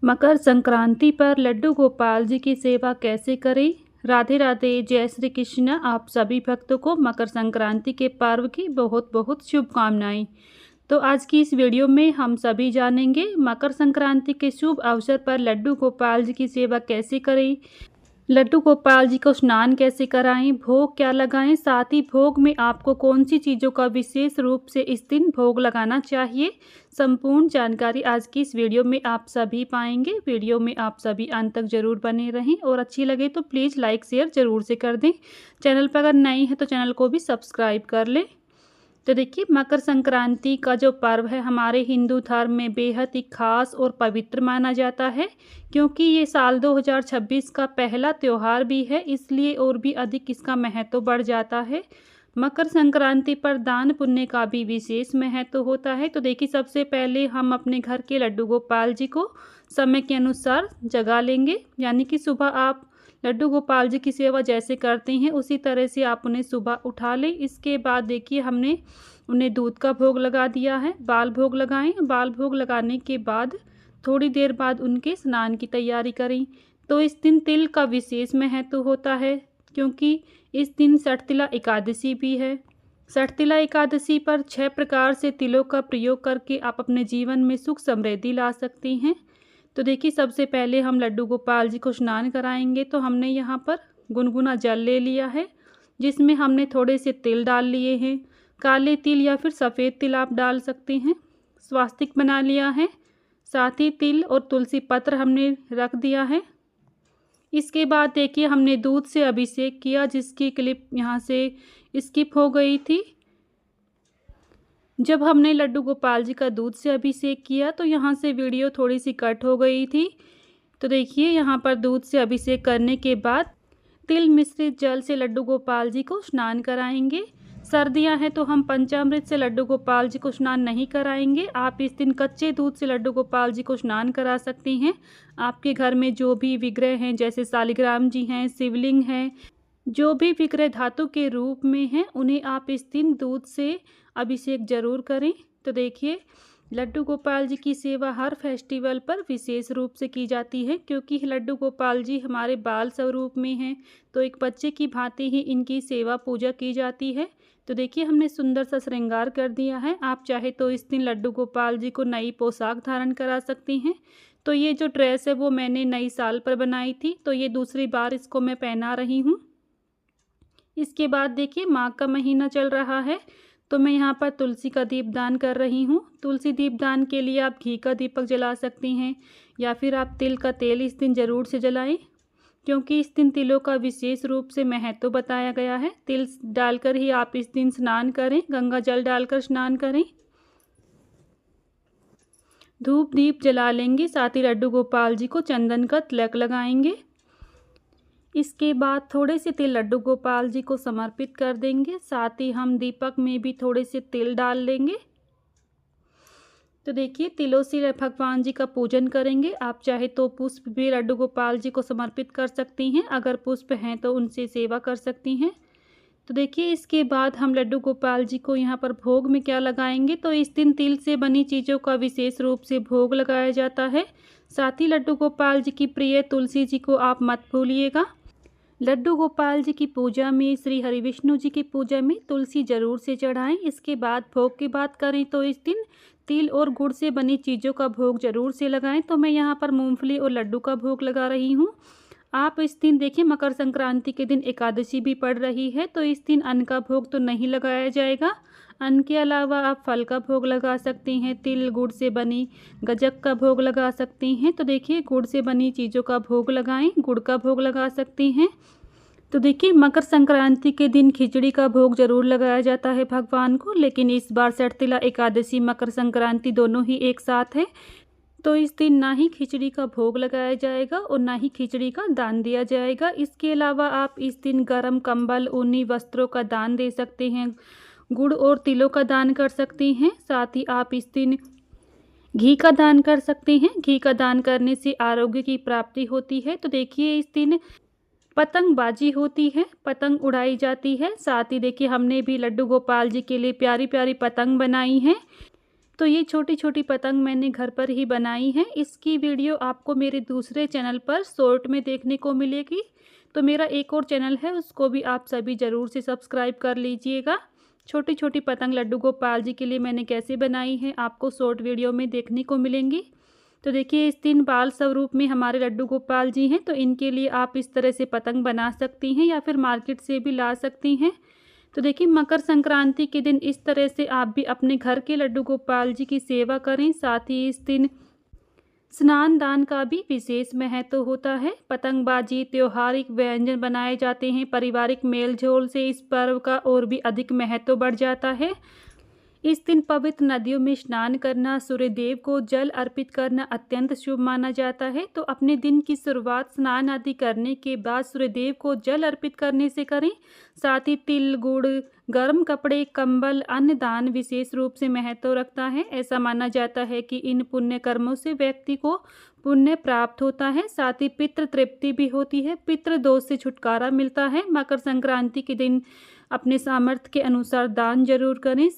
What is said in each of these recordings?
मकर संक्रांति पर लड्डू गोपाल जी की सेवा कैसे करें। राधे राधे, जय श्री कृष्ण। आप सभी भक्तों को मकर संक्रांति के पर्व की बहुत बहुत शुभकामनाएं। तो आज की इस वीडियो में हम सभी जानेंगे मकर संक्रांति के शुभ अवसर पर लड्डू गोपाल जी की सेवा कैसे करें, लड्डू गोपाल जी को स्नान कैसे कराएं, भोग क्या लगाएं, साथ ही भोग में आपको कौन सी चीज़ों का विशेष रूप से इस दिन भोग लगाना चाहिए। संपूर्ण जानकारी आज की इस वीडियो में आप सभी पाएंगे। वीडियो में आप सभी अंत तक जरूर बने रहें और अच्छी लगे तो प्लीज़ लाइक शेयर ज़रूर से कर दें। चैनल पर अगर नई है तो चैनल को भी सब्सक्राइब कर लें। तो देखिए, मकर संक्रांति का जो पर्व है हमारे हिंदू धर्म में बेहद ही खास और पवित्र माना जाता है, क्योंकि ये साल 2026 का पहला त्यौहार भी है, इसलिए और भी अधिक इसका महत्व बढ़ जाता है। मकर संक्रांति पर दान पुण्य का भी विशेष महत्व होता है। तो देखिए, सबसे पहले हम अपने घर के लड्डू गोपाल जी को समय के अनुसार जगा लेंगे, यानी कि सुबह आप लड्डू गोपाल जी की सेवा जैसे करते हैं उसी तरह से आप उन्हें सुबह उठा लें। इसके बाद देखिए, हमने उन्हें दूध का भोग लगा दिया है। बाल भोग लगाएं। बाल भोग लगाने के बाद थोड़ी देर बाद उनके स्नान की तैयारी करें। तो इस दिन तिल का विशेष महत्व होता है, क्योंकि इस दिन सठतिला एकादशी भी है। सठतिला एकादशी पर 6 प्रकार से तिलों का प्रयोग करके आप अपने जीवन में सुख समृद्धि ला सकती हैं। तो देखिए, सबसे पहले हम लड्डू गोपाल जी को स्नान कराएंगे। तो हमने यहाँ पर गुनगुना जल ले लिया है, जिसमें हमने थोड़े से तिल डाल लिए हैं। काले तिल या फिर सफ़ेद तिल आप डाल सकते हैं। स्वास्तिक बना लिया है, साथ ही तिल और तुलसी पत्र हमने रख दिया है। इसके बाद देखिए, हमने दूध से अभिषेक किया, जिसकी क्लिप यहाँ से स्किप हो गई थी। जब हमने लड्डू गोपाल जी का दूध से अभिषेक किया तो यहाँ से वीडियो थोड़ी सी कट हो गई थी। तो देखिए, यहाँ पर दूध से अभिषेक करने के बाद तिल मिश्रित जल से लड्डू गोपाल जी को स्नान कराएंगे। सर्दियाँ हैं तो हम पंचामृत से लड्डू गोपाल जी को स्नान नहीं कराएंगे। आप इस दिन कच्चे दूध से लड्डू गोपाल जी को स्नान करा सकती हैं। आपके घर में जो भी विग्रह हैं, जैसे शालिग्राम जी हैं, शिवलिंग हैं, जो भी विग्रह धातु के रूप में हैं, उन्हें आप इस दिन दूध से अभिषेक जरूर करें। तो देखिए, लड्डू गोपाल जी की सेवा हर फेस्टिवल पर विशेष रूप से की जाती है, क्योंकि लड्डू गोपाल जी हमारे बाल स्वरूप में हैं, तो एक बच्चे की भांति ही इनकी सेवा पूजा की जाती है। तो देखिए, हमने सुंदर सा श्रृंगार कर दिया है। आप चाहे तो इस दिन लड्डू गोपाल जी को नई पोशाक धारण करा सकती हैं। तो ये जो ड्रेस है वो मैंने नई साल पर बनाई थी, तो ये दूसरी बार इसको मैं पहना रही हूँ। इसके बाद देखिए, माघ का महीना चल रहा है, तो मैं यहाँ पर तुलसी का दीपदान कर रही हूँ। तुलसी दीपदान के लिए आप घी का दीपक जला सकती हैं, या फिर आप तिल का तेल इस दिन ज़रूर से जलाएं, क्योंकि इस दिन तिलों का विशेष रूप से महत्व बताया गया है। तिल डालकर ही आप इस दिन स्नान करें, गंगा जल डालकर स्नान करें। धूप दीप जला लेंगे, साथ ही लड्डू गोपाल जी को चंदन का तिलक लगाएंगे। इसके बाद थोड़े से तिल लड्डू गोपाल जी को समर्पित कर देंगे, साथ ही हम दीपक में भी थोड़े से तिल डाल लेंगे। तो देखिए, तिलों से भगवान जी का पूजन करेंगे। आप चाहे तो पुष्प भी लड्डू गोपाल जी को समर्पित कर सकती हैं, अगर पुष्प हैं तो उनसे सेवा कर सकती हैं। तो देखिए, इसके बाद हम लड्डू गोपाल जी को यहाँ पर भोग में क्या लगाएंगे। तो इस दिन तिल से बनी चीज़ों का विशेष रूप से भोग लगाया जाता है। साथ ही लड्डू गोपाल जी की प्रिय तुलसी जी को आप मत भूलिएगा। लड्डू गोपाल जी की पूजा में, श्री हरि विष्णु जी की पूजा में तुलसी जरूर से चढ़ाएं। इसके बाद भोग की बात करें तो इस दिन तिल और गुड़ से बनी चीज़ों का भोग जरूर से लगाएं। तो मैं यहाँ पर मूंगफली और लड्डू का भोग लगा रही हूँ। आप इस दिन देखिए, मकर संक्रांति के दिन एकादशी भी पड़ रही है, तो इस दिन अन्न का भोग तो नहीं लगाया जाएगा। अन्न के अलावा आप फल का भोग लगा सकती हैं, तिल गुड़ से बनी गज्जक का भोग लगा सकती हैं। तो देखिए, गुड़ से बनी चीज़ों का भोग लगाएं, गुड़ का भोग लगा सकती हैं। तो देखिए, मकर संक्रांति के दिन खिचड़ी का भोग जरूर लगाया जाता है भगवान को, लेकिन इस बार सठतिला एकादशी मकर संक्रांति दोनों ही एक साथ है, तो इस दिन ना ही खिचड़ी का भोग लगाया जाएगा और ना ही खिचड़ी का दान दिया जाएगा। इसके अलावा आप इस दिन गर्म कंबल, ऊनी वस्त्रों का दान दे सकते हैं, गुड़ और तिलों का दान कर सकती हैं। साथ ही आप इस दिन घी का दान कर सकते हैं। घी का दान करने से आरोग्य की प्राप्ति होती है। तो देखिए, इस दिन पतंगबाजी होती है, पतंग उड़ाई जाती है। साथ ही देखिए, हमने भी लड्डू गोपाल जी के लिए प्यारी प्यारी पतंग बनाई हैं। तो ये छोटी छोटी पतंग मैंने घर पर ही बनाई है। इसकी वीडियो आपको मेरे दूसरे चैनल पर शॉर्ट में देखने को मिलेगी। तो मेरा एक और चैनल है, उसको भी आप सभी ज़रूर से सब्सक्राइब कर लीजिएगा। छोटी छोटी पतंग लड्डू गोपाल जी के लिए मैंने कैसे बनाई है आपको शॉर्ट वीडियो में देखने को मिलेंगी। तो देखिए, इस दिन बाल स्वरूप में हमारे लड्डू गोपाल जी हैं, तो इनके लिए आप इस तरह से पतंग बना सकती हैं या फिर मार्केट से भी ला सकती हैं। तो देखिए, मकर संक्रांति के दिन इस तरह से आप भी अपने घर के लड्डू गोपाल जी की सेवा करें। साथ ही इस दिन स्नान दान का भी विशेष महत्व होता है। पतंगबाजी, त्योहारिक व्यंजन बनाए जाते हैं। पारिवारिक मेलजोल से इस पर्व का और भी अधिक महत्व बढ़ जाता है। इस दिन पवित्र नदियों में स्नान करना, सूर्यदेव को जल अर्पित करना अत्यंत शुभ माना जाता है। तो अपने दिन की शुरुआत स्नान आदि करने के बाद सूर्यदेव को जल अर्पित करने से करें। साथ ही तिल, गुड़, गर्म कपड़े, कंबल, अन्न दान विशेष रूप से महत्व रखता है। ऐसा माना जाता है कि इन पुण्य कर्मों से व्यक्ति को पुण्य प्राप्त होता है। साथ ही पितृ तृप्ति भी होती है, पितृ दोष से छुटकारा मिलता है। मकर संक्रांति के दिन अपने सामर्थ्य के अनुसार दान जरूर करें।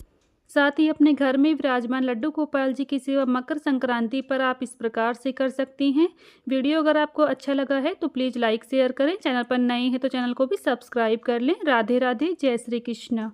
साथ ही अपने घर में विराजमान लड्डू गोपाल जी की सेवा मकर संक्रांति पर आप इस प्रकार से कर सकती हैं। वीडियो अगर आपको अच्छा लगा है तो प्लीज़ लाइक शेयर करें। चैनल पर नए हैं तो चैनल को भी सब्सक्राइब कर लें। राधे राधे, जय श्री कृष्ण।